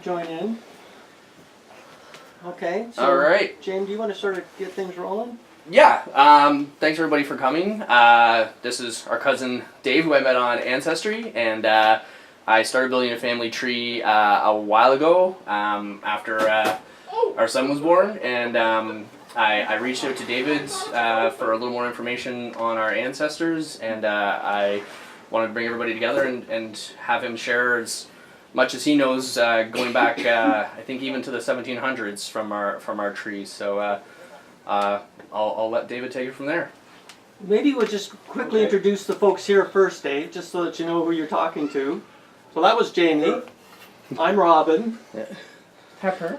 join in. Okay. So, all right. James, do you want to sort of get things rolling? Yeah. Thanks everybody for coming. This is our cousin Dave, who I met on Ancestry, and I started building a family tree a while ago after our son was born, and I reached out to David for a little more information on our ancestors, and I wanted to bring everybody together and have him share as much as he knows, going back I think even to the 1700s from our trees. So I'll let David take it from there. Maybe we'll just quickly introduce the folks here first, Dave, just so that you know who you're talking to. So that was Jamie. I'm Robin. Pepper.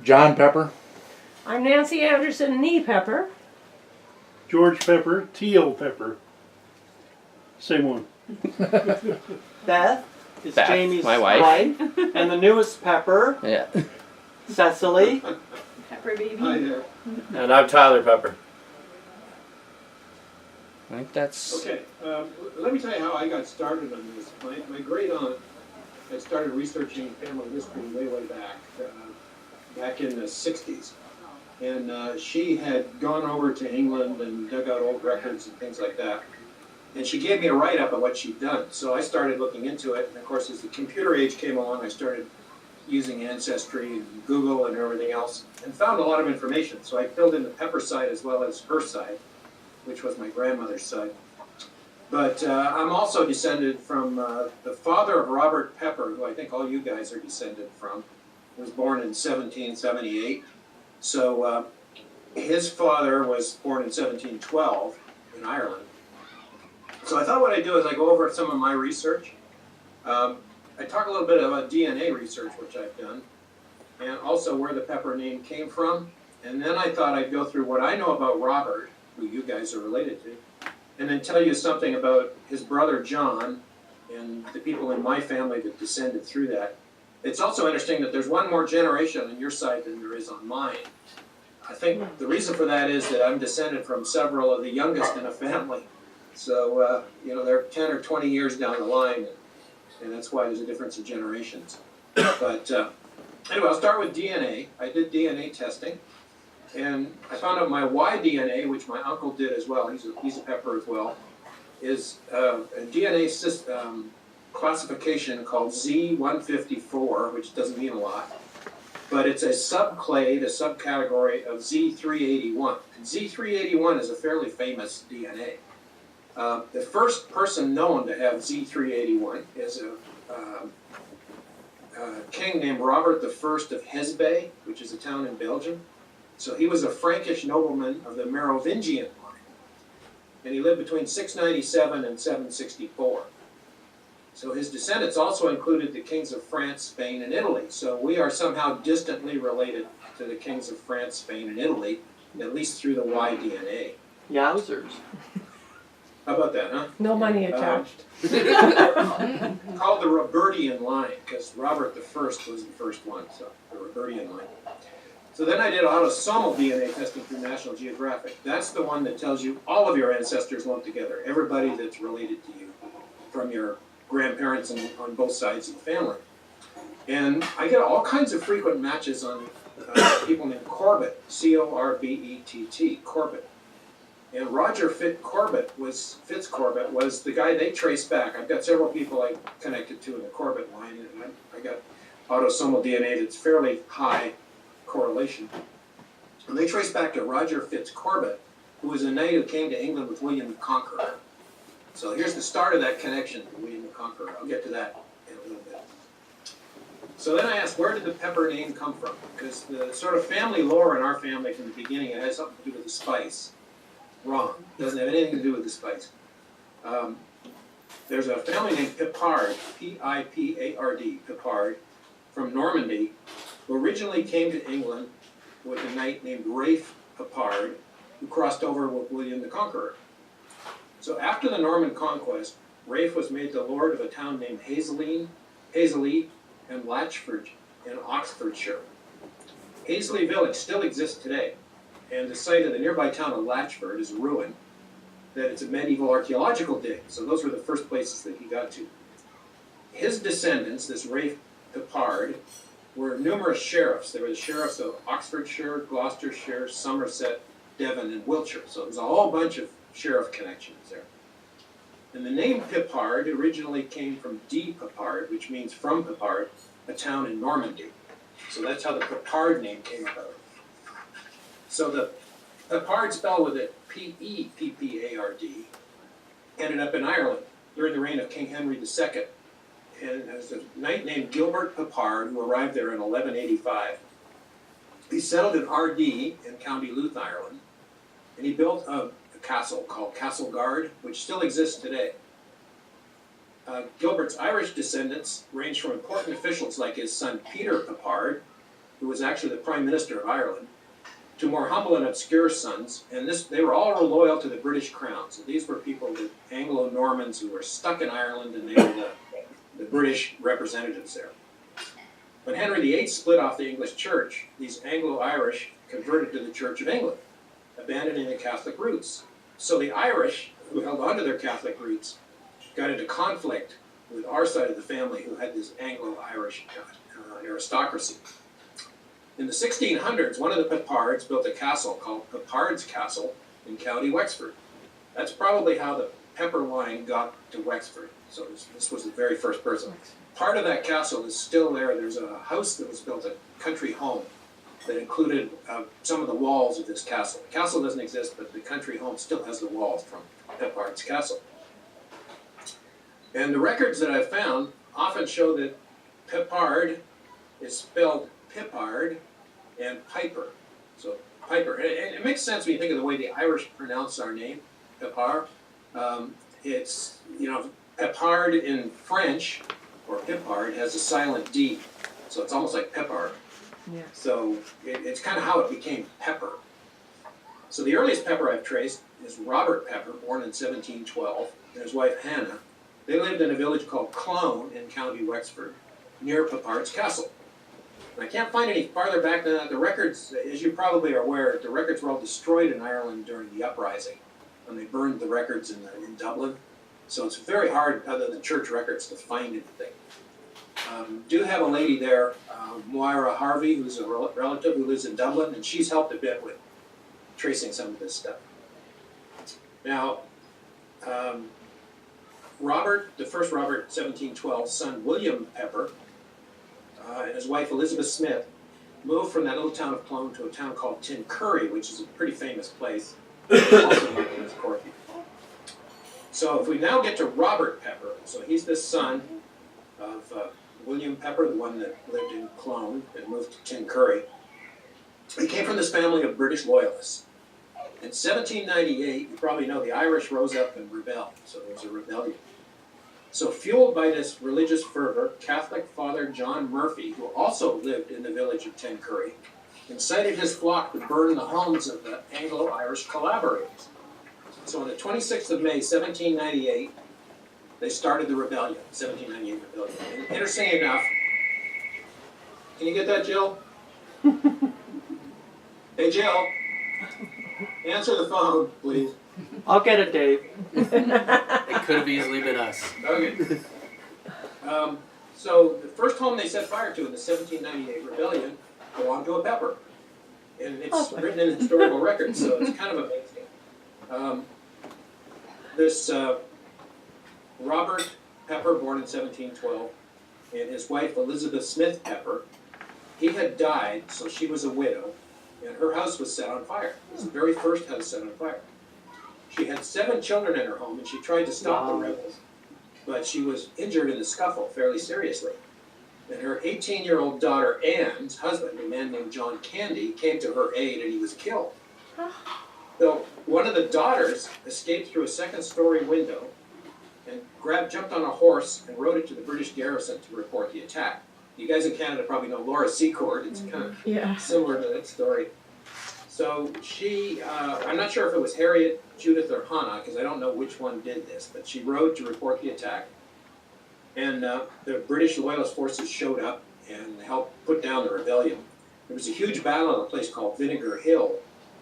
John Pepper. I'm Nancy Anderson, knee Pepper. George Pepper, Teal Pepper. Same one. Beth is Beth, Jamie's my wife. And the newest Pepper, Yeah. Cecily. Pepper baby. Hi there. And I'm Tyler Pepper. I think that's Okay, let me tell you how I got started on this. My great aunt had started researching family history way back in the 60s. And she had gone over to England and dug out old records and things like that. And she gave me a write-up of what she'd done. So I started looking into it. And of course, as the computer age came along, I started using Ancestry and Google and everything else, and found a lot of information. So I filled in the Pepper side as well as her side, which was my grandmother's side. But I'm also descended from the father of Robert Pepper, who I think all you guys are descended from. He was born in 1778. So his father was born in 1712 in Ireland. So I thought what I'd do is I go over some of my research. I talk a little bit about DNA research, which I've done, and also where the Pepper name came from. And then I thought I'd go through what I know about Robert, who you guys are related to, and then tell you something about his brother John and the people in my family that descended through that. It's also interesting that there's one more generation on your side than there is on mine. I think the reason for that is that I'm descended from several of the youngest in a family. So, they're 10 or 20 years down the line, and that's why there's a difference in generations. But anyway, I'll start with DNA. I did DNA testing, and I found out my Y DNA, which my uncle did as well, he's a Pepper as well, is a DNA system, classification called Z154, which doesn't mean a lot, but it's a subclade, a subcategory of Z381. And Z381 is a fairly famous DNA. The first person known to have Z381 is a king named Robert I of Hesbaye, which is a town in Belgium. So he was a Frankish nobleman of the Merovingian line, and he lived between 697 and 764. So his descendants also included the kings of France, Spain, and Italy. So we are somehow distantly related to the kings of France, Spain, and Italy, at least through the Y DNA. Yowzers. How about that, huh? No money attached. Called the Robertian line, because Robert I was the first one, so the Robertian line. So then I did autosomal DNA testing through National Geographic. That's the one that tells you all of your ancestors lumped together, everybody that's related to you, from your grandparents and on both sides of the family. And I get all kinds of frequent matches on people named Corbett, C-O-R-B-E-T-T, Corbett. And Roger Fitzcorbett was the guy they traced back. I've got several people I connected to in the Corbett line, and I got autosomal DNA that's fairly high correlation. And they traced back to Roger Fitzcorbett, who was a knight who came to England with William the Conqueror. So here's the start of that connection to William the Conqueror. I'll get to that in a little bit. So then I asked, where did the Pepper name come from? Because the sort of family lore in our family from the beginning, it has something to do with the spice. Wrong. It doesn't have anything to do with the spice. There's a family named Pipard, P-I-P-A-R-D, Pipard, from Normandy, who originally came to England with a knight named Rafe Pipard, who crossed over with William the Conqueror. So after the Norman conquest, Rafe was made the lord of a town named Hazeley and Latchford in Oxfordshire. Hazeley village still exists today, and the site of the nearby town of Latchford is a ruin that it's a medieval archaeological dig. So those were the first places that he got to. His descendants, this Rafe Peppard were numerous sheriffs. They were the sheriffs of Oxfordshire, Gloucestershire, Somerset, Devon, and Wiltshire. So there's a whole bunch of sheriff connections there. And the name Peppard originally came from D. Peppard, which means from Peppard, a town in Normandy. So that's how the Peppard name came about. So the Peppard, spelled with it P-E-P-P-A-R-D, ended up in Ireland during the reign of King Henry II. And there was a knight named Gilbert Peppard who arrived there in 1185. He settled in Ardee in County Louth, Ireland, and he built a castle called Castle Guard, which still exists today. Gilbert's Irish descendants range from important officials like his son Peter Peppard, who was actually the Prime Minister of Ireland, to more humble and obscure sons, and they were all loyal to the British Crown. So these were people, the Anglo-Normans who were stuck in Ireland, and they were the British representatives there. When Henry VIII split off the English Church, these Anglo-Irish converted to the Church of England, abandoning the Catholic roots. So the Irish, who held on to their Catholic roots, got into conflict with our side of the family, who had this Anglo-Irish aristocracy. In the 1600s, one of the Peppards built a castle called Peppard's Castle in County Wexford. That's probably how the Pepper line got to Wexford. So this was the very first person. Part of that castle is still there. There's a house that was built, a country home, that included some of the walls of this castle. The castle doesn't exist, but the country home still has the walls from Peppard's Castle. And the records that I've found often show that Peppard is spelled Pippard and Piper. So Piper, and it makes sense when you think of the way the Irish pronounce our name, Peppard. It's, Peppard in French, or Pippard, has a silent D. So it's almost like Peppard. Yeah. So it's kind of how it became Pepper. So the earliest Pepper I've traced is Robert Pepper, born in 1712, and his wife Hannah. They lived in a village called Clone in County Wexford, near Peppard's Castle. And I can't find any farther back than that. The records, as you probably are aware, the records were all destroyed in Ireland during the uprising, when they burned the records in Dublin. So it's very hard, other than church records, to find anything. Do have a lady there, Moira Harvey, who's a relative who lives in Dublin, and she's helped a bit with tracing some of this stuff. Now, Robert, the first Robert, 1712, son William Pepper, and his wife Elizabeth Smith moved from that little town of Clone to a town called Tincurry, which is a pretty famous place, also known as Corky. So if we now get to Robert Pepper, so he's the son of William Pepper, the one that lived in Clone and moved to Tincurry. He came from this family of British loyalists. In 1798, you probably know, the Irish rose up and rebelled, so there was a rebellion. So fueled by this religious fervor, Catholic Father John Murphy, who also lived in the village of Tincurry, incited his flock to burn the homes of the Anglo-Irish collaborators. So on the 26th of May, 1798, they started the rebellion, 1798 rebellion. And interestingly enough, can you get that, Jill? Hey, Jill, answer the phone, please. I'll get it, Dave. It could have easily been us. Okay. So the first home they set fire to in the 1798 rebellion belonged to a Pepper. And it's written in historical records, so it's kind of amazing. This Robert Pepper, born in 1712, and his wife Elizabeth Smith Pepper, he had died, so she was a widow, and her house was set on fire. It was the very first house set on fire. She had 7 children in her home, and she tried to stop the rebels, but she was injured in the scuffle fairly seriously. And her 18-year-old daughter Anne's husband, a man named John Candy, came to her aid, and he was killed. So one of the daughters escaped through a second-story window and jumped on a horse and rode it to the British garrison to report the attack. You guys in Canada probably know Laura Secord. It's kind of similar to that story. So she, I'm not sure if it was Harriet, Judith, or Hannah, because I don't know which one did this, but she rode to report the attack. And the British loyalist forces showed up and helped put down the rebellion. There was a huge battle at a place called Vinegar Hill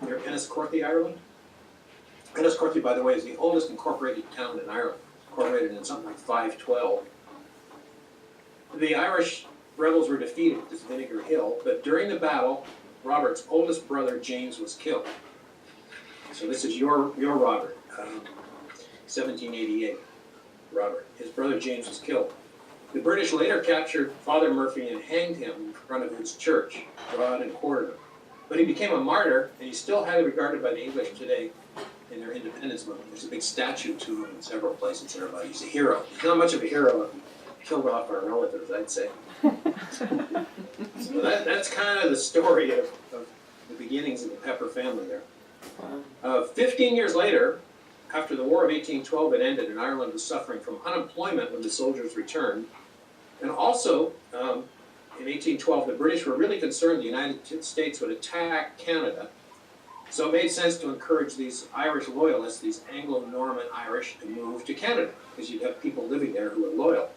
near Enniscorthy, Ireland. Enniscorthy, by the way, is the oldest incorporated town in Ireland, incorporated in something like 512. The Irish rebels were defeated at this Vinegar Hill, but during the battle, Robert's oldest brother, James, was killed. So this is your Robert, 1788, Robert. His brother James was killed. The British later captured Father Murphy and hanged him in front of his church, Broad and quartered him. But he became a martyr, and he's still highly regarded by the English today in their independence movement. There's a big statue to him in several places thereabout. He's a hero. He's not much of a hero. He killed off our relatives, I'd say. So that's kind of the story of the beginnings of the Pepper family there. 15 years later, after the War of 1812 had ended and Ireland was suffering from unemployment when the soldiers returned, and also in 1812 the British were really concerned the United States would attack Canada, so it made sense to encourage these Irish loyalists, these Anglo-Norman Irish, to move to Canada, because you'd have people living there who were loyal.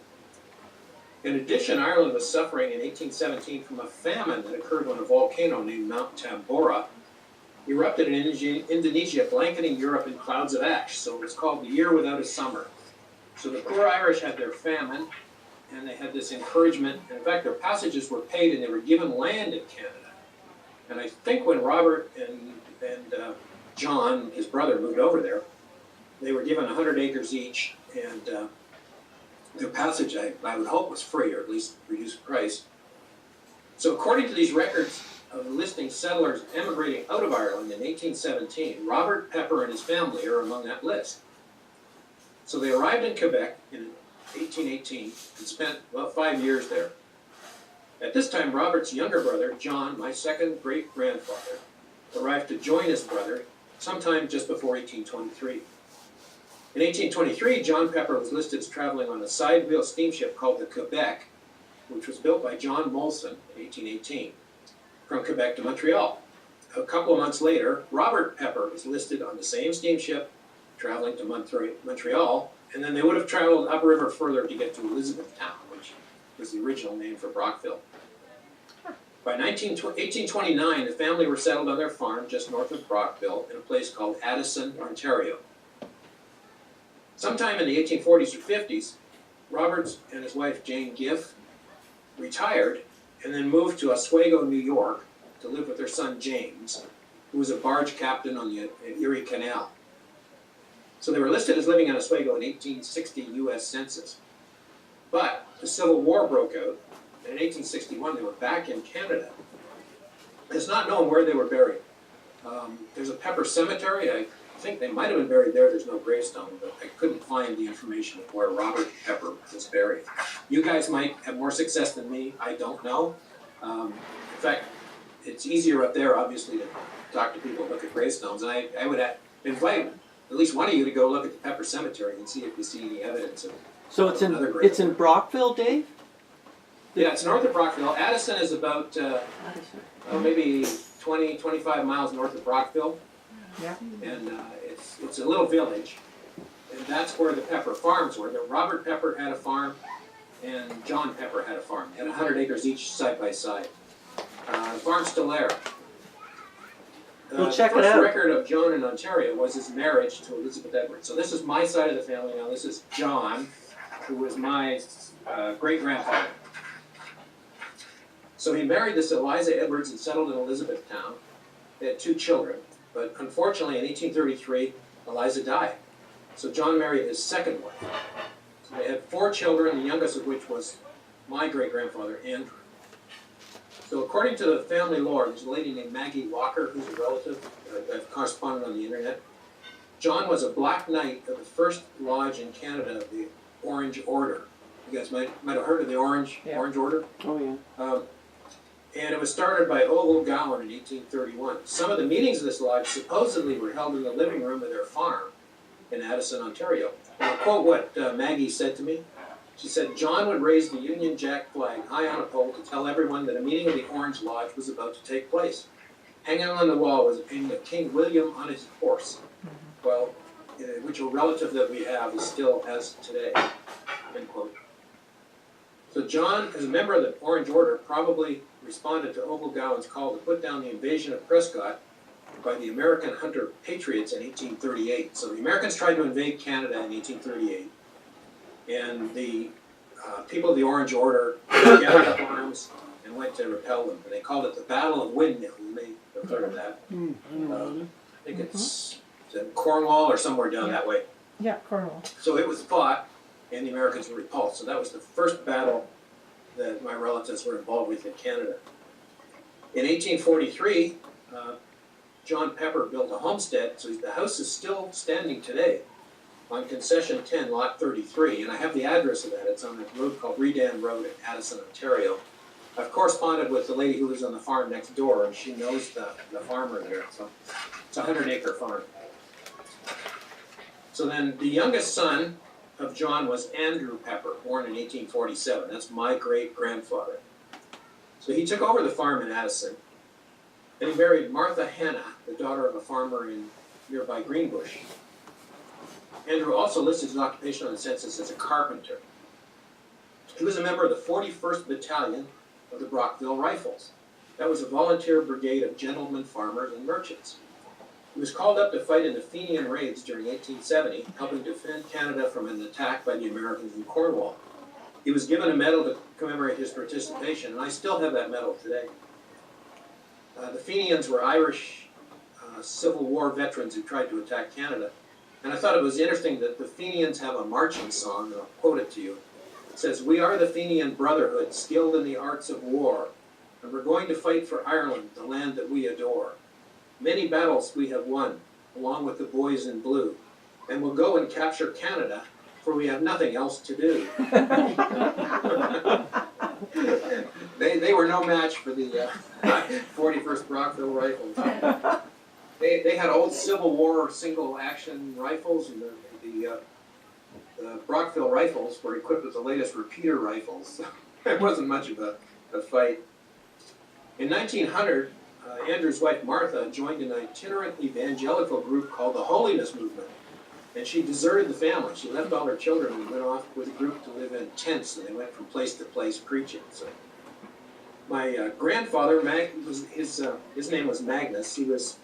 In addition, Ireland was suffering in 1817 from a famine that occurred when a volcano named Mount Tambora erupted in Indonesia, blanketing Europe in clouds of ash. So it was called the year without a summer. So the poor Irish had their famine, and they had this encouragement. And in fact, their passages were paid, and they were given land in Canada. And I think when Robert and John, his brother, moved over there, they were given 100 acres each, and their passage, I would hope, was free, or at least reduced price. So according to these records of listing settlers emigrating out of Ireland in 1817, Robert Pepper and his family are among that list. So they arrived in Quebec in 1818 and spent about 5 years there. At this time, Robert's younger brother, John, my second great-grandfather, arrived to join his brother sometime just before 1823. In 1823, John Pepper was listed as traveling on a side-wheel steamship called the Quebec, which was built by John Molson in 1818, from Quebec to Montreal. A couple of months later, Robert Pepper was listed on the same steamship, traveling to Montreal, and then they would have traveled upriver further to get to Elizabethtown, which was the original name for Brockville. By 1829, the family were settled on their farm just north of Brockville in a place called Addison, Ontario. Sometime in the 1840s or 50s, Roberts and his wife Jane Giff retired and then moved to Oswego, New York to live with their son James, who was a barge captain on the Erie Canal. So they were listed as living in Oswego in 1860 U.S. Census. But the Civil War broke out, and in 1861 they were back in Canada. It's not known where they were buried. There's a Pepper Cemetery. I think they might have been buried there. There's no gravestone, but I couldn't find the information of where Robert Pepper was buried. You guys might have more success than me. I don't know. In fact, it's easier up there, obviously, to talk to people and look at gravestones. And I would invite at least one of you to go look at the Pepper Cemetery and see if you see any evidence of So it's in Brockville, Dave? Yeah, it's north of Brockville. Addison is about maybe 20, 25 miles north of Brockville. Yeah. And it's a little village, and that's where the Pepper farms were. Robert Pepper had a farm, and John Pepper had a farm. They had 100 acres each side by side. The farm's still there. We'll check it The out. first record of John in Ontario was his marriage to Elizabeth Edwards. So this is my side of the family now. This is John, who was my great-grandfather. So he married this Eliza Edwards and settled in Elizabethtown. They had 2 children. But unfortunately, in 1833, Eliza died. So John married his second wife. So they had 4 children, the youngest of which was my great-grandfather, Andrew. So according to the family lore, there's a lady named Maggie Walker, who's a relative. I've corresponded on the internet. John was a Black Knight of the first lodge in Canada of the Orange Order. You guys might have heard of the Orange Order. Oh, yeah. And it was started by Ogle Gowan in 1831. Some of the meetings of this lodge supposedly were held in the living room of their farm in Addison, Ontario. And I'll quote what Maggie said to me. She said, John would raise the Union Jack flag high on a pole to tell everyone that a meeting of the Orange Lodge was about to take place. Hanging on the wall was a painting of King William on his horse. Well, which a relative that we have is still as today, end quote. So John, as a member of the Orange Order, probably responded to Ogle Gowan's call to put down the invasion of Prescott by the American Hunter Patriots in 1838. So the Americans tried to invade Canada in 1838, and the people of the Orange Order gathered up arms and went to repel them. And they called it the Battle of Windmill. You may have heard of that. I know about it. I think it's in Cornwall or somewhere down that way. Yeah, Cornwall. So it was fought, and the Americans were repulsed. So that was the first battle that my relatives were involved with in Canada. In 1843, John Pepper built a homestead, so the house is still standing today on Concession 10, Lot 33, and I have the address of that. It's on a road called Redan Road in Addison, Ontario. I've corresponded with the lady who lives on the farm next door, and she knows the farmer there, so it's a 100-acre farm. So then the youngest son of John was Andrew Pepper, born in 1847. That's my great-grandfather. So he took over the farm in Addison, and he married Martha Hanna, the daughter of a farmer in nearby Greenbush. Andrew also listed his occupation on the census as a carpenter. He was a member of the 41st Battalion of the Brockville Rifles. That was a volunteer brigade of gentlemen farmers and merchants. He was called up to fight in the Fenian raids during 1870, helping defend Canada from an attack by the Americans in Cornwall. He was given a medal to commemorate his participation, and I still have that medal today. The Fenians were Irish Civil War veterans who tried to attack Canada. And I thought it was interesting that the Fenians have a marching song, and I'll quote it to you. It says, "We are the Fenian Brotherhood, skilled in the arts of war, and we're going to fight for Ireland, the land that we adore. Many battles we have won, along with the boys in blue, and we'll go and capture Canada, for we have nothing else to do." They were no match for the 41st Brockville Rifles. They had old Civil War single-action rifles, and the Brockville Rifles were equipped with the latest repeater rifles. So it wasn't much of a fight. In 1900, Andrew's wife Martha joined an itinerant evangelical group called the Holiness Movement, and she deserted the family. She left all her children and went off with a group to live in tents, and they went from place to place preaching. So my grandfather, his name was Magnus. He was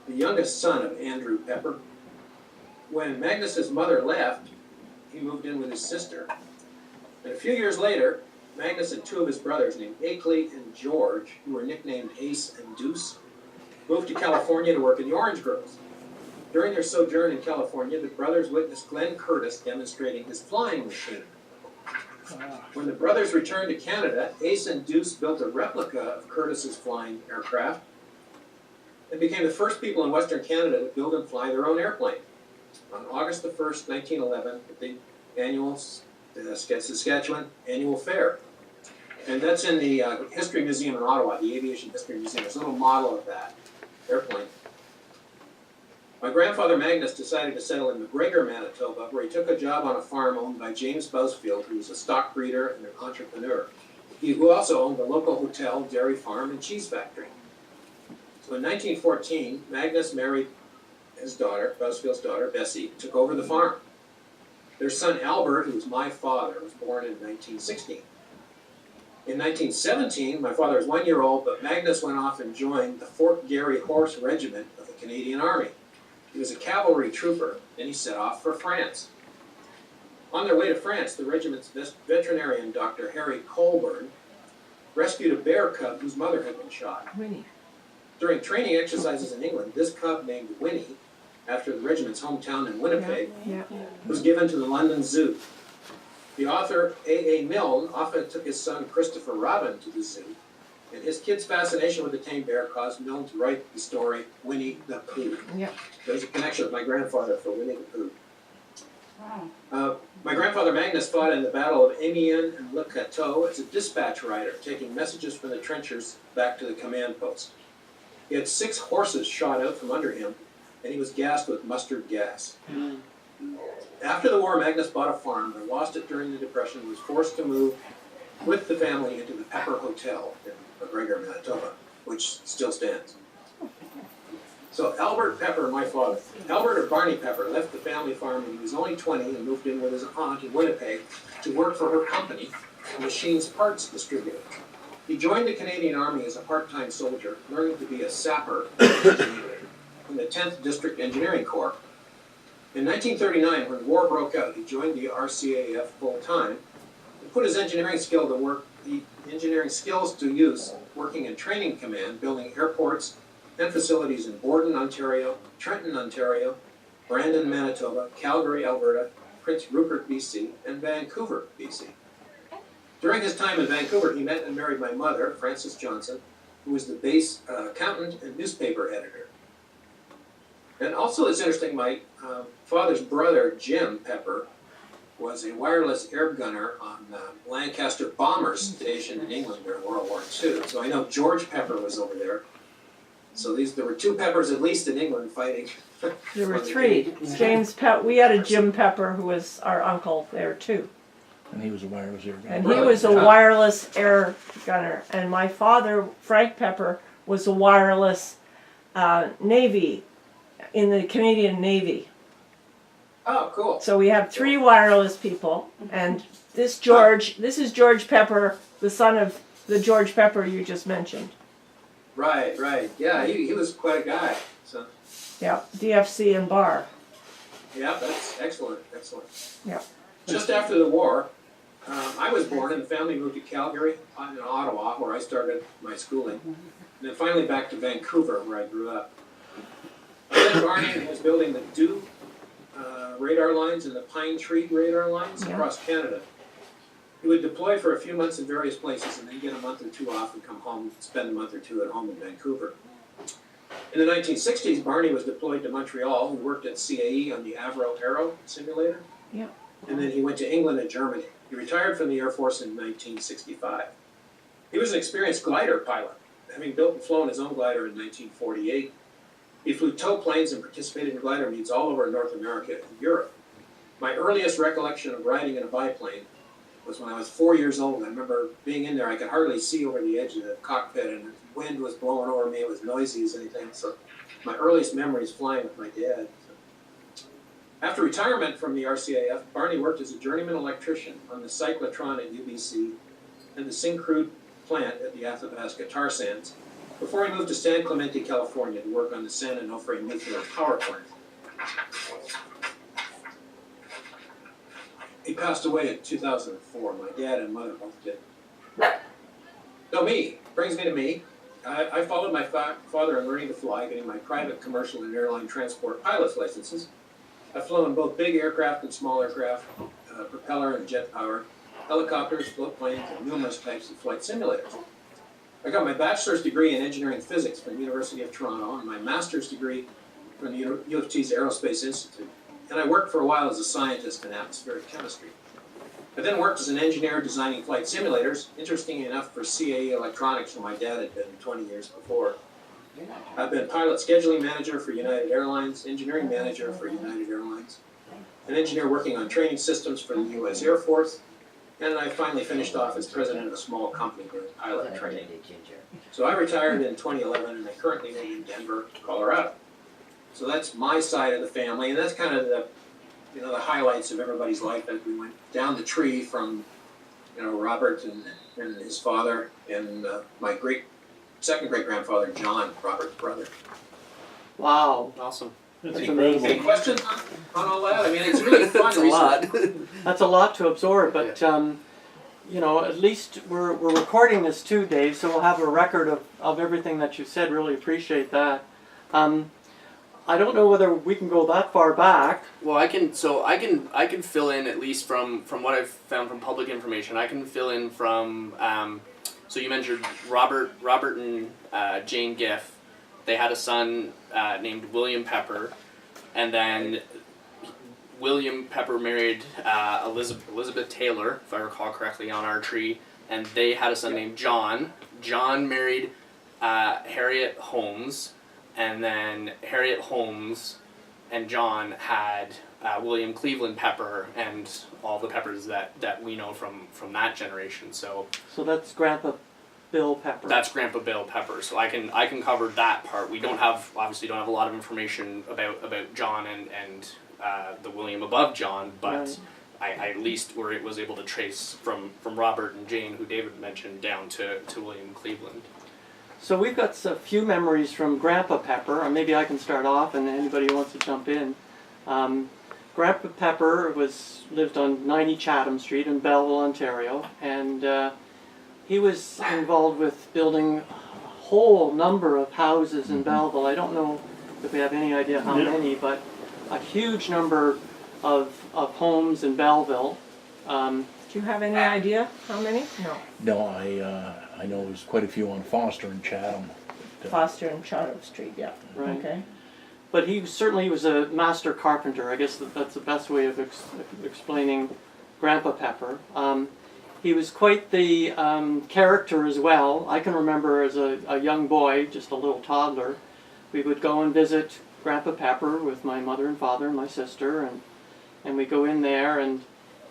the youngest son of Andrew Pepper. When Magnus's mother left, he moved in with his sister. And a few years later, Magnus and two of his brothers named Akeley and George, who were nicknamed Ace and Deuce, moved to California to work in the orange groves. During their sojourn in California, the brothers witnessed Glenn Curtis demonstrating his flying machine. When the brothers returned to Canada, Ace and Deuce built a replica of Curtis's flying aircraft and became the first people in Western Canada to build and fly their own airplane. On August the 1st, 1911, at the annual Saskatchewan Annual Fair. And that's in the History Museum in Ottawa, the Aviation History Museum. There's a little model of that airplane. My grandfather Magnus decided to settle in McGregor, Manitoba, where he took a job on a farm owned by James Busfield, who was a stock breeder and an entrepreneur. He who also owned a local hotel, dairy farm, and cheese factory. So in 1914, Magnus married his daughter, Busfield's daughter, Bessie, took over the farm. Their son Albert, who was my father, was born in 1916. In 1917, my father was 1 year old, but Magnus went off and joined the Fort Garry Horse Regiment of the Canadian Army. He was a cavalry trooper, and he set off for France. On their way to France, the regiment's veterinarian, Dr. Harry Colburn, rescued a bear cub whose mother had been shot. Winnie. During training exercises in England, this cub named Winnie, after the regiment's hometown in Winnipeg, Yeah. was given to the London Zoo. The author A.A. Milne often took his son Christopher Robin to the zoo, and his kid's fascination with the tame bear caused Milne to write the story Winnie the Pooh. Yeah. There's a connection with my grandfather for Winnie the Pooh. My grandfather Magnus fought in the Battle of Amiens and Le Cateau as a dispatch rider, taking messages from the trenchers back to the command post. He had 6 horses shot out from under him, and he was gassed with mustard gas. After the war, Magnus bought a farm, but lost it during the Depression and was forced to move with the family into the Pepper Hotel in McGregor, Manitoba, which still stands. So Albert Pepper, my father, Albert or Barney Pepper, left the family farm when he was only 20 and moved in with his aunt in Winnipeg to work for her company, a machines parts distributor. He joined the Canadian Army as a part-time soldier, learning to be a sapper in the 10th District Engineering Corps. In 1939, when war broke out, he joined the RCAF full-time and put his engineering skills to use working in training command, building airports and facilities in Borden, Ontario, Trenton, Ontario, Brandon, Manitoba, Calgary, Alberta, Prince Rupert, BC, and Vancouver, BC. During his time in Vancouver, he met and married my mother, Frances Johnson, who was the base accountant and newspaper editor. And also it's interesting, my father's brother, Jim Pepper, was a wireless air gunner on Lancaster bombers stationed in England during World War II. So I know George Pepper was over there. So there were two Peppers at least in England fighting. There were for the three. Canadians. James we had a Jim Pepper who was our uncle there too. And he was a wireless air gunner. And he Really? was a Yeah. wireless air gunner. And my father, Frank Pepper, was a wireless Navy, in the Canadian Navy. Oh, cool. So we have three wireless people. And this is George Pepper, the son of the George Pepper you just mentioned. Right, right. Yeah, he was quite a guy. So, Yeah, DFC and Bar. yeah, that's excellent, excellent. Yeah. Just after the war, I was born and the family moved to Calgary in Ottawa, where I started my schooling. And then finally back to Vancouver, where I grew up. Then Barney was building the Dew radar lines and the Pine Tree radar lines Yeah. across Canada. He would deploy for a few months in various places and then get a month or two off and come home, spend a month or two at home in Vancouver. In the 1960s, Barney was deployed to Montreal. He worked at CAE on the Avro Aero simulator. Yeah. And then he went to England and Germany. He retired from the Air Force in 1965. He was an experienced glider pilot, having built and flown his own glider in 1948. He flew tow planes and participated in glider meets all over North America and Europe. My earliest recollection of riding in a biplane was when I was 4 years old. I remember being in there, I could hardly see over the edge of the cockpit and the wind was blowing over me, it was noisy as anything. So my earliest memory is flying with my dad. After retirement from the RCAF, Barney worked as a journeyman electrician on the cyclotron at UBC and the Syncrude plant at the Athabasca tar sands before he moved to San Clemente, California to work on the San Onofre nuclear power plant. He passed away in 2004. My dad and mother both did. So brings me to me. I followed my father in learning to fly, getting my private, commercial, and airline transport pilot's licenses. I've flown both big aircraft and small aircraft, propeller and jet powered, helicopters, float planes, and numerous types of flight simulators. I got my bachelor's degree in engineering physics from the University of Toronto and my master's degree from the U of T's Aerospace Institute. And I worked for a while as a scientist in atmospheric chemistry. I then worked as an engineer designing flight simulators, interesting enough for CAE Electronics, where my dad had been 20 years before. I've been pilot scheduling manager for United Airlines, engineering manager for United Airlines, an engineer working on training systems for the U.S. Air Force, and I finally finished off as president of a small company doing pilot training. So I retired in 2011 and I currently live in Denver, Colorado. So that's my side of the family, and that's kind of the highlights of everybody's life as we went down the tree from, Robert and his father and my second great grandfather, John, Robert's brother. Wow, Awesome. That's That's incredible. Any questions on all that? I mean, it's really fun. That's a lot. that's a lot to absorb, but at least we're recording this too, Dave, so we'll have a record of everything that you said. Really appreciate that. I don't know whether we can go that far back. Well, I can fill in, at least from what I've found from public information. I can fill in from so you mentioned Robert and Jane Giff. They had a son named William Pepper, and then William Pepper married Elizabeth Taylor, if I recall correctly, on our tree, and they had a son named John. John married Harriet Holmes, and then Harriet Holmes and John had William Cleveland Pepper and all the Peppers that we know from that generation. So that's Grandpa Bill Pepper. that's Grandpa Bill Pepper. So I can cover that part. We obviously don't have a lot of information about John and the William above John, but Right. I at least was able to trace from Robert and Jane, who David mentioned, down to William Cleveland. So we've got a few memories from Grandpa Pepper, or maybe I can start off and anybody who wants to jump in. Grandpa Pepper lived on 90 Chatham Street in Belleville, Ontario, and he was involved with building a whole number of houses in Belleville. I don't know if we have any idea how many, but a huge number of homes in Belleville. Do you have any idea how many? No. No, I know there's quite a few on Foster and Chatham. Foster and Chatham Street, yeah. Right. Okay. But he certainly was a master carpenter. I guess that's the best way of explaining Grandpa Pepper. He was quite the character as well. I can remember as a young boy, just a little toddler, we would go and visit Grandpa Pepper with my mother and father and my sister, and we'd go in there, and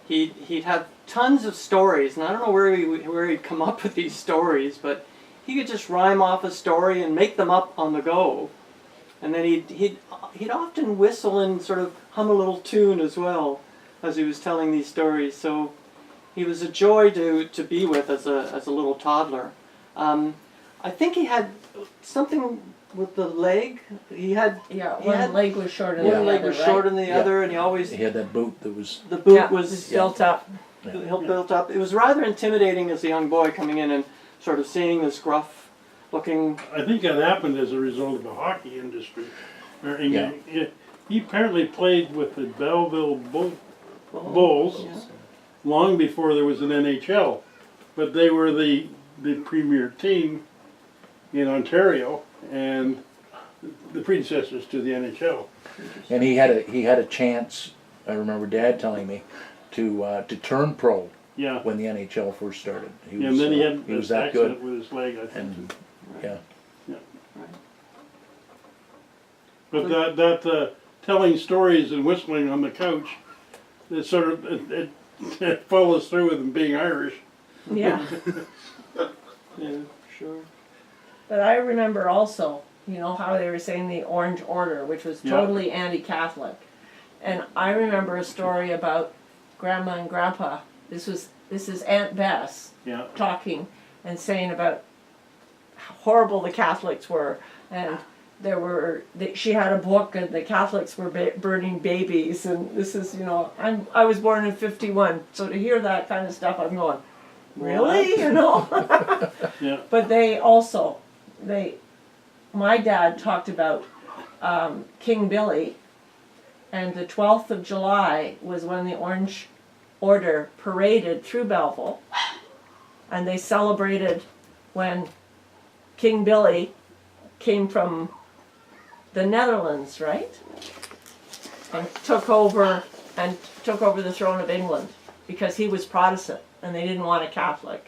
he'd have tons of stories, and I don't know where he'd come up with these stories, but he could just rhyme off a story and make them up on the go. And then he'd often whistle and sort of hum a little tune as well as he was telling these stories. So he was a joy to be with as a little toddler. I think he had something with the leg. One leg was shorter than the other. One leg was shorter than the other, and he always He had that boot that was. the boot was built up. built up. It was rather intimidating as a young boy coming in and sort of seeing this gruff-looking. I think that happened as a result of the hockey industry. Yeah. He apparently played with the Belleville Bulls Yeah. long before there was an NHL, but they were the premier team in Ontario and the predecessors to the NHL. And he had a chance. I remember Dad telling me to turn pro Yeah. when the NHL first started. He Yeah, was, and then he had he was an that accident good. with his leg, I think. And yeah, But that telling stories and whistling on the couch, it sort of it follows through with him being Irish. Yeah. Yeah, sure. But I remember also, how they were saying the Orange Order, which was Yeah. totally anti-Catholic. And I remember a story about Grandma and Grandpa. This is Aunt Bess Yeah. talking and saying about how horrible the Catholics were, and she had a book, and the Catholics were burning babies, and this is, I was born in '51, so to hear that kind of stuff, I'm going, really, Yeah. But my dad talked about King Billy, and the 12th of July was when the Orange Order paraded through Belleville, and they celebrated when King Billy came from the Netherlands, right? And took over the throne of England because he was Protestant and they didn't want a Catholic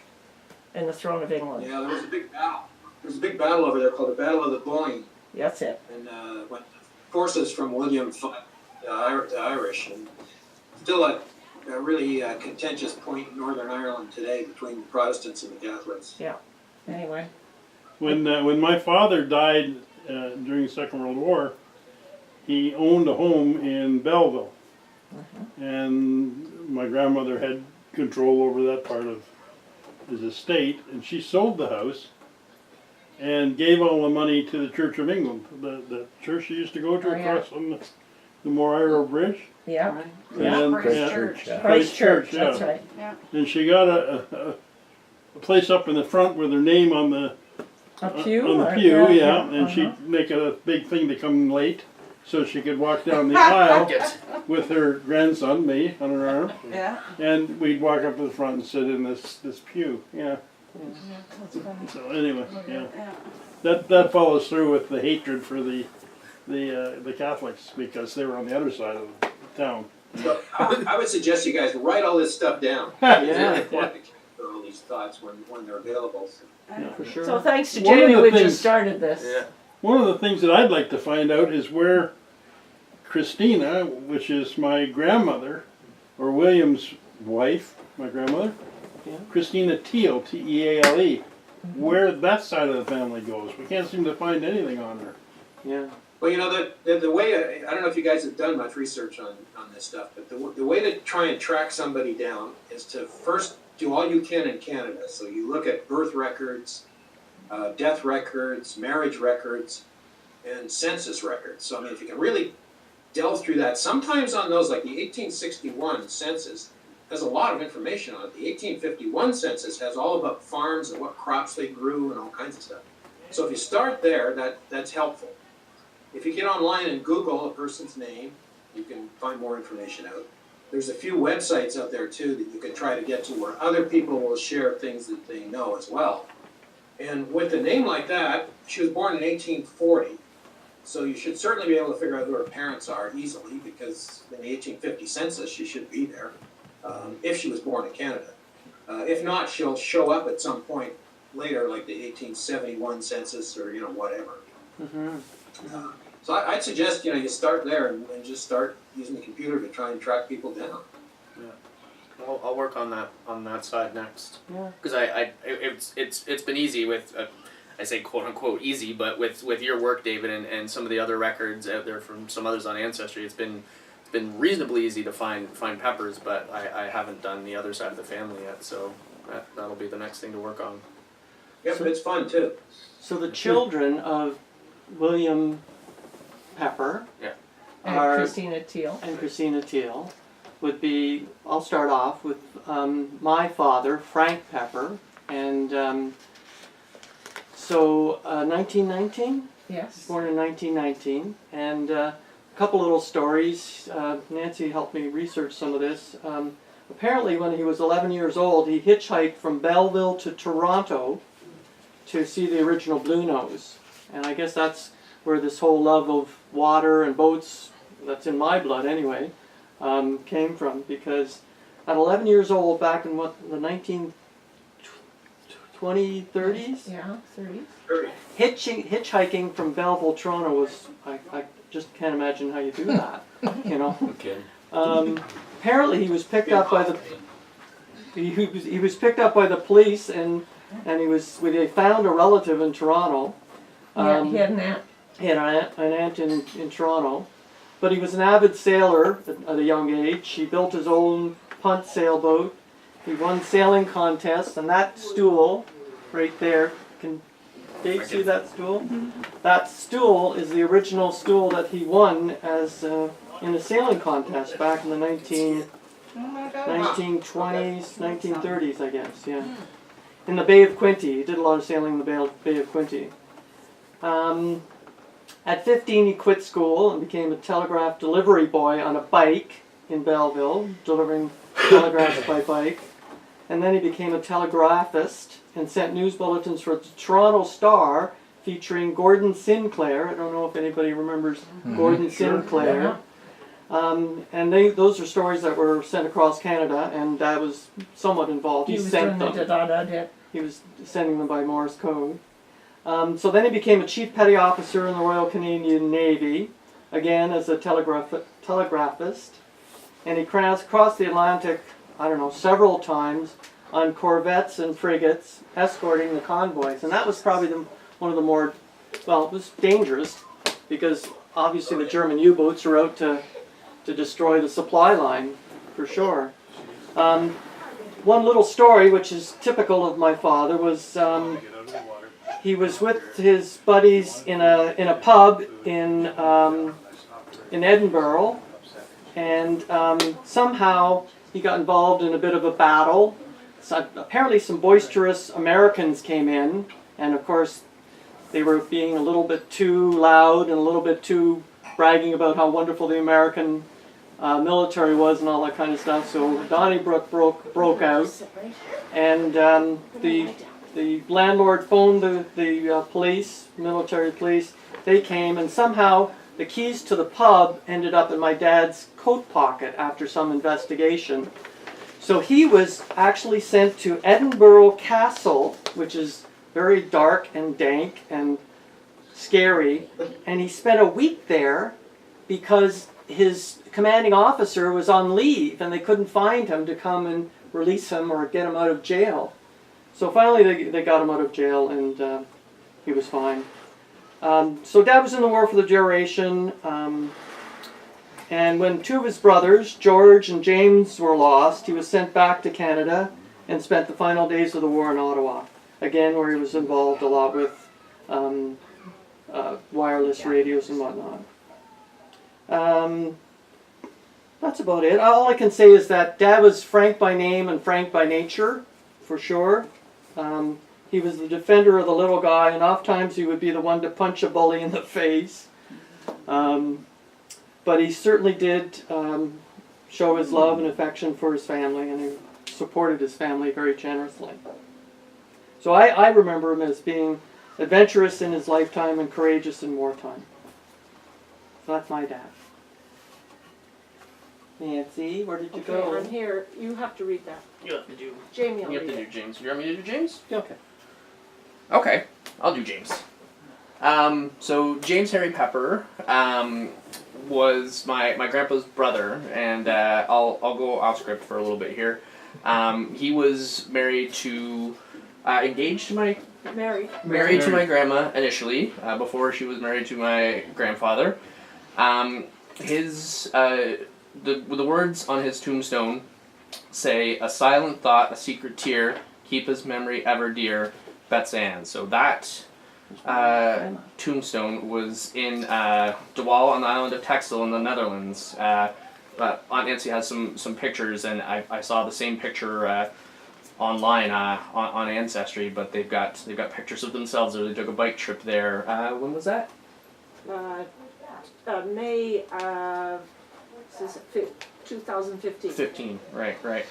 in the throne of England. Yeah, there was a big battle. There was a big battle over there called the Battle of the Boyne, That's it. and when forces from William fought the Irish, and still a really contentious point in Northern Ireland today between the Protestants and the Catholics. Anyway. When my father died during the Second World War, he owned a home in Belleville, and my grandmother had control over that part of his estate, and she sold the house and gave all the money to the Church of England, the church she used to go to across on the Moira Bridge. Yeah. Right. And, Christchurch. Yeah. Christchurch, yeah. that's right. And she got a place up in the front with her name on the A pew? on the or- pew, yeah, and uh-huh. she'd make it a big thing to come late, so she could walk down the aisle with her grandson, me, on her arm, Yeah. and we'd walk up to the front and sit in this pew, yeah. So anyway, yeah, that follows through with the hatred for the Catholics because they were on the other side of the town. So I would suggest you guys write all this stuff down. Yeah. It's really important to keep all these thoughts when they're available. For sure. So thanks to One of Jamie, the we things- just started this. Yeah. One of the things that I'd like to find out is where Christina, which is my grandmother, or William's wife, my grandmother, Yeah. Christina Teal, T-E-A-L-E, where that side of the family goes. We can't seem to find anything on her. Yeah. Well, the way, I don't know if you guys have done much research on this stuff, but the way to try and track somebody down is to first do all you can in Canada. So you look at birth records, death records, marriage records, and census records. So I mean, if you can really delve through that. Sometimes on those, like the 1861 census, has a lot of information on it. The 1851 census has all about farms and what crops they grew and all kinds of stuff. So if you start there, that's helpful. If you get online and Google a person's name, you can find more information out. There's a few websites out there too that you can try to get to where other people will share things that they know as well. And with a name like that, she was born in 1840. So you should certainly be able to figure out who her parents are easily, because in the 1850 census she should be there, if she was born in Canada. If not, she'll show up at some point later, like the 1871 census or whatever. So I'd suggest you start there and just start using the computer to try and track people down. I'll work on that side next. Yeah. Because it's been easy with I say quote unquote easy, but with your work, David, and some of the other records out there from some others on Ancestry, it's been reasonably easy to find peppers, but I haven't done the other side of the family yet, so that'll be the next thing to work on. Yep, but it's fun too. So the children of William Pepper And are Christina Teal. and Christina Teal would be. I'll start off with my father, Frank Pepper, and so 1919. Yes. Born in 1919, and a couple little stories. Nancy helped me research some of this. Apparently, when he was 11 years old, he hitchhiked from Belleville to Toronto to see the original Blue Nose, and I guess that's where this whole love of water and boats, that's in my blood anyway, came from, because at 11 years old, back in the 1920s, Yeah, 30s. hitchhiking from Belleville, Toronto was, I just can't imagine how you do that, Okay. Apparently he was picked up by the, he was picked up by the police, and they found a relative in Toronto. Yeah, he had an aunt. He had an aunt in Toronto, but he was an avid sailor at a young age. He built his own punt sailboat. He won sailing contests, and that stool right there, can Dave see that stool? That stool is the original stool that he won as in a sailing contest back in the 1920s, 1930s, I guess, yeah. In the Bay of Quinte. He did a lot of sailing in the Bay of Quinte. At 15, he quit school and became a telegraph delivery boy on a bike in Belleville, delivering telegraphs by bike. And then he became a telegraphist and sent news bulletins for the Toronto Star featuring Gordon Sinclair. I don't know if anybody remembers Gordon Sinclair. And those are stories that were sent across Canada, and Dad was somewhat involved. He was doing the da-da-da-da. He was sending them by Morse code. So then he became a chief petty officer in the Royal Canadian Navy, again as a telegraphist. And he crossed the Atlantic, I don't know, several times on corvettes and frigates, escorting the convoys. And that was probably one of the more, well, it was dangerous, because obviously the German U-boats are out to destroy the supply line, for sure. One little story, which is typical of my father, was he was with his buddies in a pub in Edinburgh, and somehow he got involved in a bit of a battle. So apparently some boisterous Americans came in, and of course they were being a little bit too loud and a little bit too bragging about how wonderful the American military was and all that kind of stuff. So Donnybrook broke out, and the landlord phoned the police, military police. They came, and somehow the keys to the pub ended up in my dad's coat pocket after some investigation. So he was actually sent to Edinburgh Castle, which is very dark and dank and scary, and he spent a week there because his commanding officer was on leave and they couldn't find him to come and release him or get him out of jail. So finally they got him out of jail, and he was fine. So Dad was in the war for the duration, and when two of his brothers, George and James, were lost, he was sent back to Canada and spent the final days of the war in Ottawa, again where he was involved a lot with wireless radios and whatnot. That's about it. All I can say is that Dad was Frank by name and Frank by nature, for sure. He was the defender of the little guy, and oftentimes he would be the one to punch a bully in the face. But he certainly did show his love and affection for his family, and he supported his family very generously. So I remember him as being adventurous in his lifetime and courageous in wartime. So that's my dad. Nancy, where did you Okay, go? I'm here. You have to read that. You have to do. Jamie will You have read to it. do James. You want me to do James? Okay. Okay, I'll do James. So James Harry Pepper was my grandpa's brother, and I'll go off script for a little bit here. He was married to, engaged to my Mary. to my grandma initially, before she was married to my grandfather. The words on his tombstone say, "A silent thought, a secret tear, keep his memory ever dear, Bets Ann." So that tombstone was in De Waal on the island of Texel in the Netherlands. But Aunt Nancy has some pictures, and I saw the same picture online on Ancestry, but they've got pictures of themselves. Or they took a bike trip there. When was that? May 2015. 15. Right.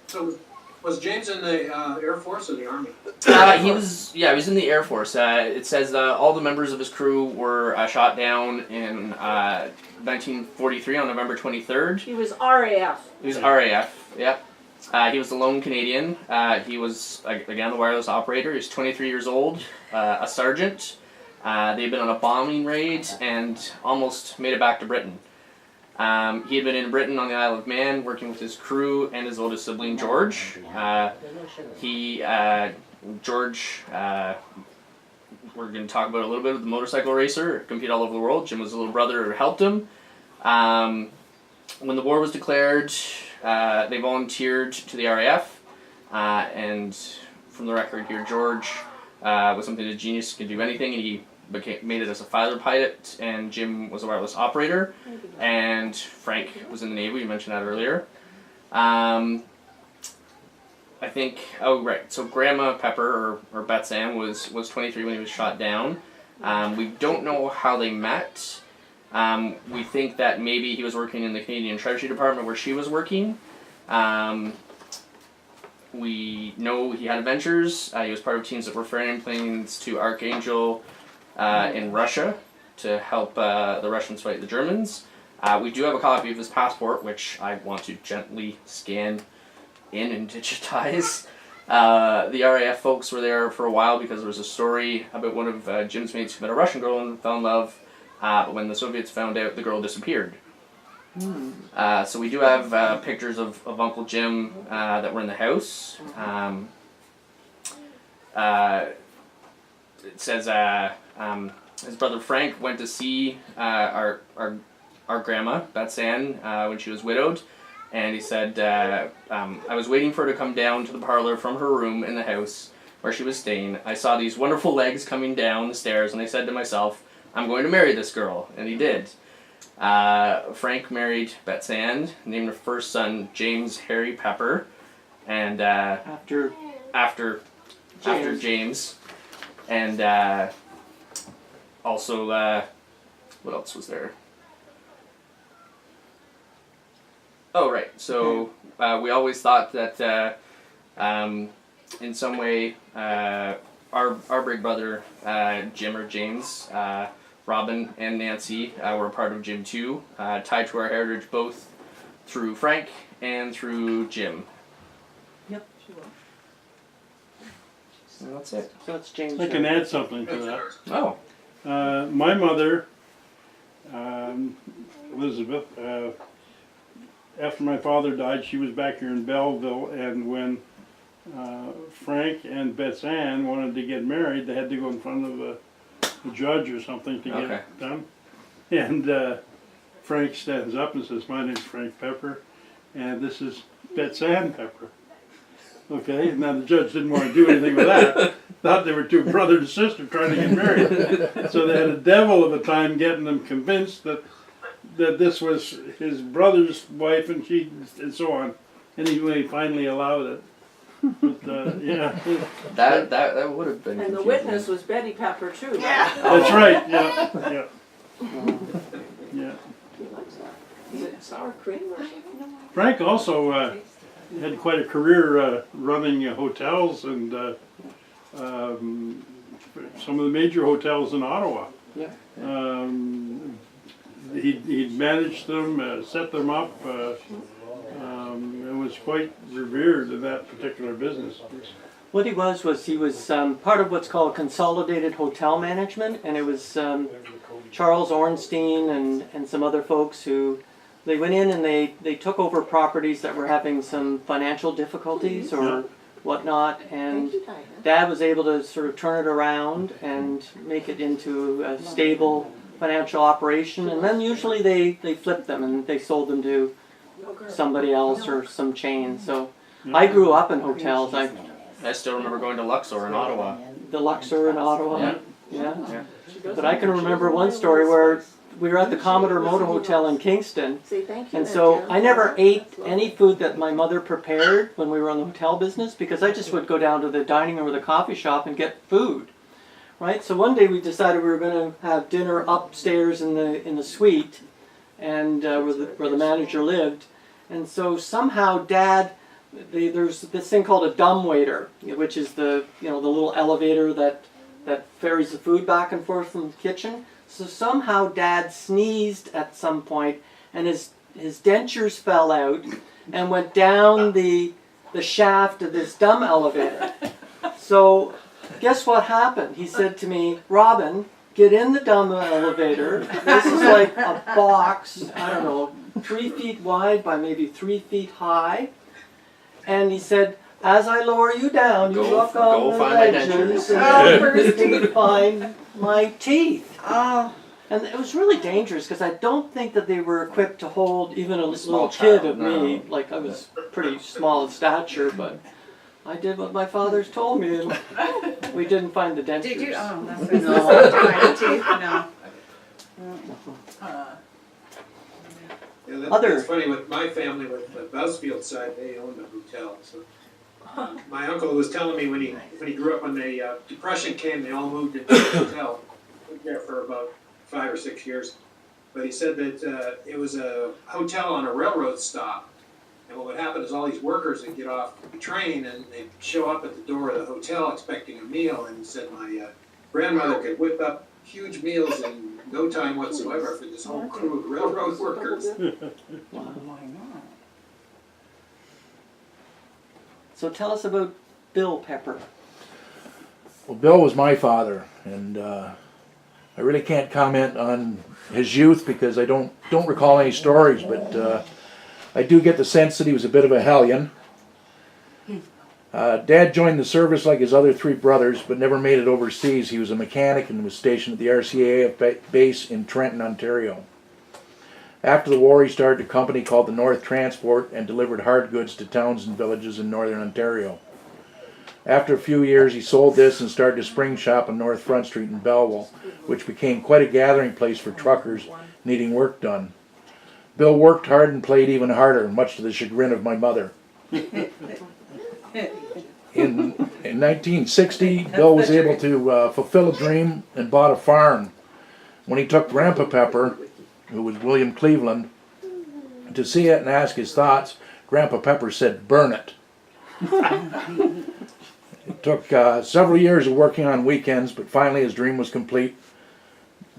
So was James in the Air Force or the Army? He was in the Air Force. It says all the members of his crew were shot down in 1943 on November 23rd. He was RAF. He was RAF. Yep. He was the lone Canadian. He was again the wireless operator. He's 23 years old, a sergeant. They'd been on a bombing raid and almost made it back to Britain. He had been in Britain on the Isle of Man working with his crew and his oldest sibling George. George, we're going to talk about a little bit of the motorcycle racer, competed all over the world. Jim was a little brother who helped him. When the war was declared, they volunteered to the RAF, and from the record here, George was something of a genius, could do anything, and he made it as a fighter pilot, and Jim was a wireless operator, and Frank was in the Navy, you mentioned that earlier. I think, so Grandma Pepper, or Bets Ann, was 23 when he was shot down. We don't know how they met. We think that maybe he was working in the Canadian Treasury Department where she was working. We know he had adventures. He was part of teams that were ferrying planes to Archangel in Russia to help the Russians fight the Germans. We do have a copy of his passport, which I want to gently scan in and digitize. The RAF folks were there for a while because there was a story about one of Jim's mates who met a Russian girl and fell in love, but when the Soviets found out, the girl disappeared. So we do have pictures of Uncle Jim that were in the house. It says his brother Frank went to see our grandma, Bets Ann, when she was widowed, and he said, I was waiting for her to come down to the parlor from her room in the house where she was staying. I saw these wonderful legs coming down the stairs, and I said to myself, I'm going to marry this girl, and he did. Frank married Bets Ann, named her first son James Harry Pepper, and after James, and also what else was there? Oh right, so we always thought that in some way our big brother Jim or James. Robin and Nancy were a part of Jim too, tied to our heritage both through Frank and through Jim. Yep. And that's it. So it's James. I can add something to that. Oh. My mother, Elizabeth, after my father died, she was back here in Belleville, and when Frank and Bets Ann wanted to get married, they had to go in front of a judge or something to get it done. And Frank stands up and says, my name's Frank Pepper, and this is Bets Ann Pepper. Okay, now the judge didn't want to do anything with that. Thought they were two brother and sister trying to get married. So they had a devil of a time getting them convinced that this was his brother's wife and so on. Anyway, finally allowed it. But, yeah. That would have been. And the confusing. witness was Betty Pepper too. Yeah. That's right, yeah. Yeah. Is it sour cream or something? Frank also had quite a career running hotels and some of the major hotels in Ottawa. Yeah. He'd managed them, set them up, and was quite revered in that particular business. What he was part of what's called consolidated hotel management, and it was Charles Ornstein and some other folks who they went in and they took over properties that were having some financial difficulties or whatnot, and Dad was able to sort of turn it around and make it into a stable financial operation, and then usually they flipped them and they sold them to somebody else or some chain. So I grew up in hotels. I still remember going to Luxor in Ottawa. The Luxor in Ottawa. Yeah. Yeah. But I can remember one story where we were at the Commodore Motor Hotel in Kingston, Say thank you. and then, so Jan. I never ate any food that my mother prepared when we were in the hotel business because I just would go down to the dining room or the coffee shop and get food. Right? So one day we decided we were going to have dinner upstairs in the suite, and where the manager lived, and so somehow Dad. There's this thing called a dumbwaiter, which is the little elevator that ferries the food back and forth from the kitchen. So somehow Dad sneezed at some point, and his dentures fell out and went down the shaft of this dumb elevator. So guess what happened? He said to me, "Robin, get in the dumb elevator. This is like a box, I don't know, 3 feet wide by maybe 3 feet high." And he said, "As I lower you down, you look on the find my ledges dentures." and you find my teeth." Oh, And it was really dangerous because I don't think that they were equipped to hold even a Small little kid child, of me. Like I was pretty small in stature, but I did what my father's told me, and we didn't find the dentures. did you? Oh, that's no. Teeth? No. Yeah, that's funny with my family, with the Busfield side, they owned a hotel. So my uncle was telling me when he grew up, when the Depression came, they all moved into the hotel. Lived there for about 5 or 6 years. But he said that it was a hotel on a railroad stop. And what would happen is all these workers would get off the train and they'd show up at the door of the hotel expecting a meal. And he said my grandmother could whip up huge meals in no time whatsoever for this whole crew of railroad workers. So tell us about Bill Pepper. Well, Bill was my father, and I really can't comment on his youth because I don't recall any stories, but I do get the sense that he was a bit of a hellion. Dad joined the service like his other 3 brothers, but never made it overseas. He was a mechanic and was stationed at the RCAF base in Trenton, Ontario. After the war, he started a company called the North Transport and delivered hard goods to towns and villages in northern Ontario. After a few years, he sold this and started a spring shop on North Front Street in Belleville, which became quite a gathering place for truckers needing work done. Bill worked hard and played even harder, much to the chagrin of my mother. In 1960, Bill was able to fulfill a dream and bought a farm. When he took Grandpa Pepper, who was William Cleveland, to see it and ask his thoughts, Grandpa Pepper said, "Burn it." It took several years of working on weekends, but finally his dream was complete.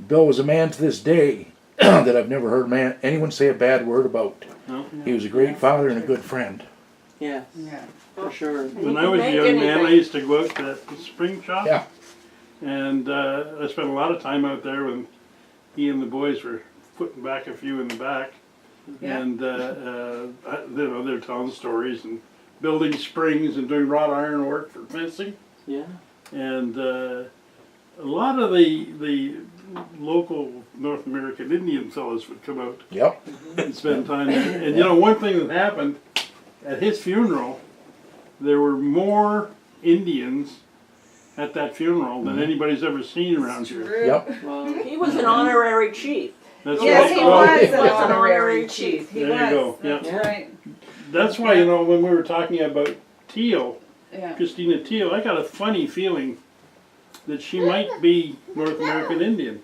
Bill was a man to this day that I've never heard anyone say a bad word about. No. He was a great father and a good friend. Yeah, Yeah. for sure. When I was a young man, I used to go out to that spring shop. Yeah. And I spent a lot of time out there when he and the boys were putting back a few in the back. Yeah. And they're telling stories and building springs and doing wrought iron work for fencing. Yeah. And a lot of the local North American Indian fellows would come out Yep. and spend time there. And you know, one thing that happened at his funeral, there were more Indians at that funeral than anybody's ever seen around here. Yep. Well, He was an honorary chief. That's Yes, what- he well, was He an was honorary chief. He There you was. go, yeah. That's right. That's why, you know, when we were talking about Teal, Yeah. Christina Teal, I got a funny feeling that she might be North American Indian,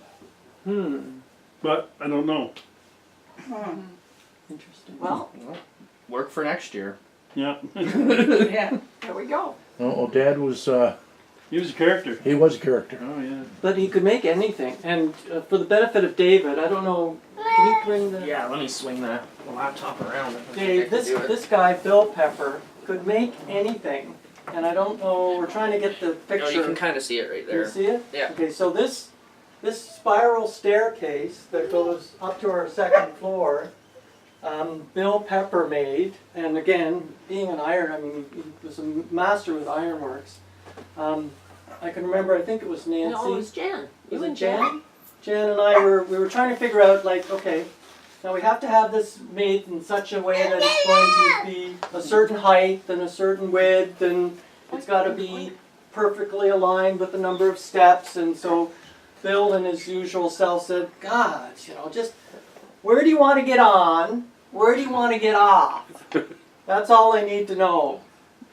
but I don't know. interesting. Well, Work for next year. Yeah, Yeah. there we go. Oh, Dad was, he was a character. he was a character. Oh, yeah. But he could make anything. And for the benefit of David, I don't know, can you bring the... Yeah, let me swing the laptop around. Dave, this guy, Bill Pepper, could make anything. And I don't know, we're trying to get the picture. No, you can kind of see it right Can you there. see it? Yeah. Okay, so this spiral staircase that goes up to our second floor, Bill Pepper made, and again, being an he was a master with ironworks. I can remember, I think it was Nancy. No, it was Jan. Was it Jan? Jan and I we were trying to figure out, like, okay, now we have to have this made in such a way that it's going to be a certain height and a certain width, and it's got to be perfectly aligned with the number of steps. And so Bill, in his usual self, said, God, you know, just where do you want to get on? Where do you want to get off? That's all I need to know.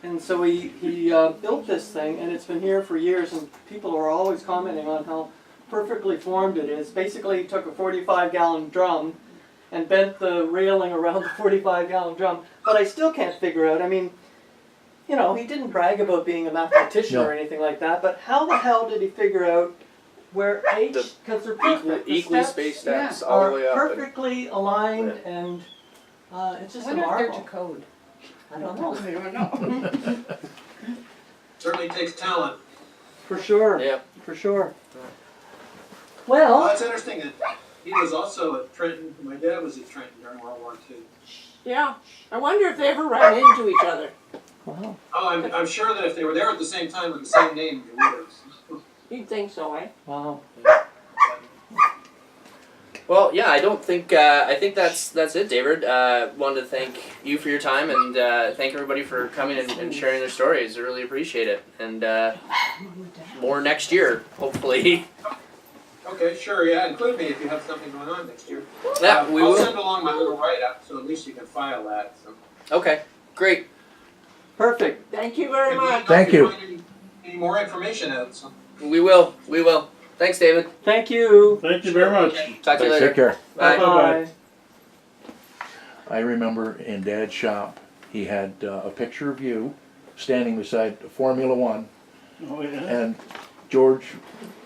And so he built this thing, and it's been here for years, and people are always commenting on how perfectly formed it is. Basically, he took a 45-gallon drum and bent the railing around the 45-gallon drum. But I still can't figure out, I mean, you know, he didn't brag about being a mathematician or anything like that, but how the hell did he figure out where because they're perfect. The Equally steps spaced steps all are the way up. perfectly aligned, and it's just a marvel. code. I don't know. I don't know. Certainly takes talent. For sure. Yep. For sure. Well, Well, it's interesting that he was also at Trenton. My dad was at Trenton during World War II. Yeah. I wonder if they ever ran into each other. wow. Oh, I'm sure that if they were there at the same time with the same name, they would have. You'd think so, eh? Wow. Well, yeah, I think that's it, David. Wanted to thank you for your time and thank everybody for coming and sharing their stories. I really appreciate it. And more next year, hopefully. Okay, sure, yeah, include me if you have something going on next year. Yeah, we I'll will. send along my little write-up, so at least you can file that. So. Okay, great. Perfect. Thank you very And we much. don't Thank you. find any more information out, so. We will. Thanks, David. Thank you. Thank you very much. Talk to you later. Take care. Bye. Bye. I remember in Dad's shop, he had a picture of you standing beside Formula One, Oh, yeah. and George,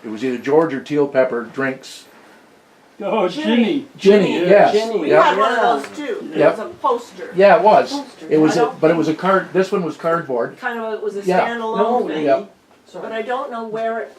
it was either George or Teal Pepper drinks. Oh, Ginny. Ginny, yes. Ginny. We Yep. had one of those too. It Yep. was a poster. Yeah, it was. It was, I don't but it was a card. This one was cardboard. Kind of, it was a Yeah. standalone No, thing. Yeah. But I don't know where it.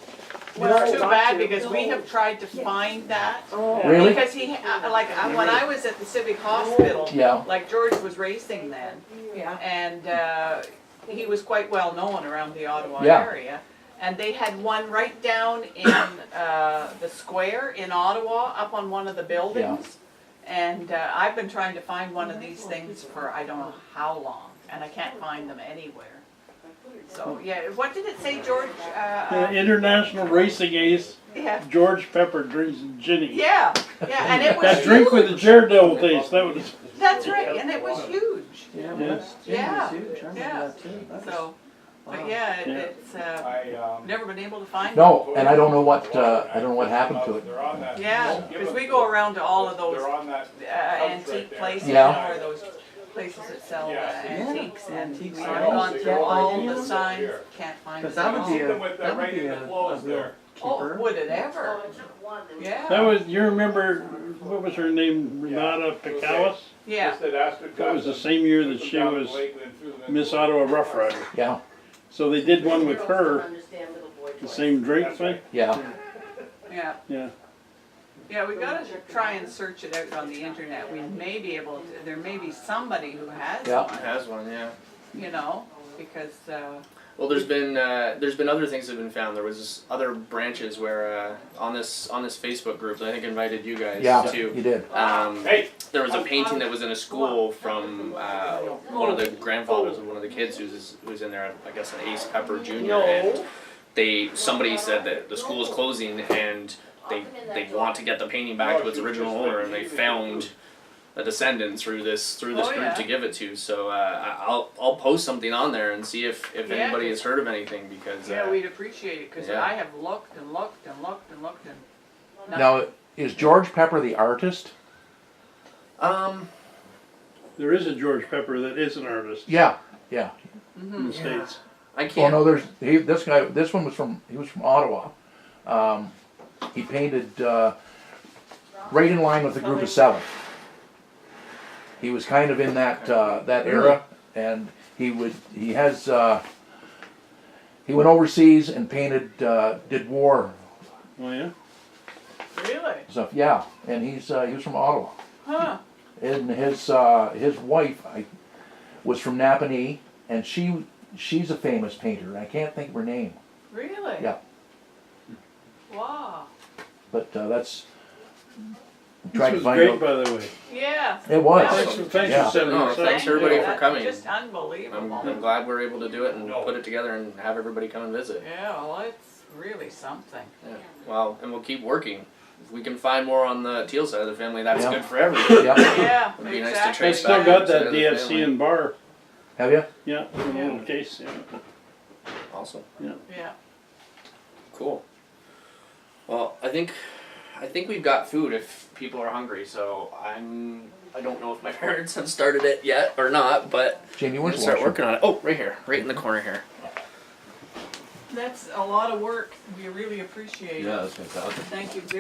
It's too got bad to. because we have tried to find that. Oh. Really? Because when I was at the civic hospital, Yeah. like George was racing then, Yeah. and he was quite well known around the Ottawa Yeah. area. And they had one right down in the square in Ottawa, up on one of the buildings. And I've been trying to find one of these things for I don't know how long, and I can't find them anywhere. So yeah, what did it say, George? International racing ace, Yeah, George Pepper drinks Ginny. yeah, and it was That drink with the huge. daredevil taste, that was, That's right, and it was huge. Yeah, Yeah. Ginny Yeah. was huge. I remember Yeah. that too. That was- So, wow. but yeah, Yeah. it's never been able to find No, and I don't know what happened to it. it. Yeah, because we go around to all of those antique places, Yeah. you know, or those places that sell antiques, and Antiques, we've yeah. gone through Can't all find the them? signs, can't find Because them that at would be all. a real Oh, keeper. would it ever? Yeah. that was, you remember, what was her name, Renata Picalis? Yeah. That was the same year that she was Miss Ottawa Rough Rider. Yeah, So they did one with her, the same drink thing, yeah. Yeah. yeah. Yeah, we gotta try and search it out on the internet. We may be able to, there may be somebody who has Yeah. one, Has one, yeah. you know, because, Well, there's been other things that have been found. There was other branches where on this Facebook group that I think invited you guys Yeah, to. you did. There was a painting that was in a school from one of the grandfathers of one of the kids who's in there. I guess an Ace Pepper Jr. And somebody said that the school is closing and they want to get the painting back to its original owner, and they found a descendant through this group to give it to. So I'll post something on there and see if anybody has heard of anything, because we'd appreciate it, because I have looked and looked and looked and looked and. Now, is George Pepper the artist? There is a George Pepper that is an artist Yeah. in the States. I Well, can't. no, this guy. This one was from Ottawa. He painted right in line with the group of 7. He was kind of in that era, and he went overseas and painted, did war Oh yeah? Really? stuff. Yeah, and he was from Ottawa, Huh. and his wife was from Napanee, and she's a famous painter. I can't think of her name, Really? Yeah. Wow. but that's. This Tried to was find great, out. by the way. Yeah. It was. Thanks Yeah. for sending No, us thanks out. everybody for That's coming. just unbelievable. I'm glad we're able to do it and put it together and have everybody come and visit. Yeah, well, it's really something. Yeah. Well, and we'll keep working. If we can find more on the Teal side of the family, that's good for everybody. Yeah. Yeah, It'd be nice to I exactly. trace still back got to that the DFC family. and bar. Have you? Yeah, in a little case. Yeah. Awesome. Yeah. Cool. Well, I think we've got food if people are hungry. So I don't know if my parents have started it yet or not, but Jamie, we'll where's the start washroom? working on it. Oh, right here, right in the corner here. That's a lot of work. We really appreciate it. Yeah, that's fantastic. Thank you very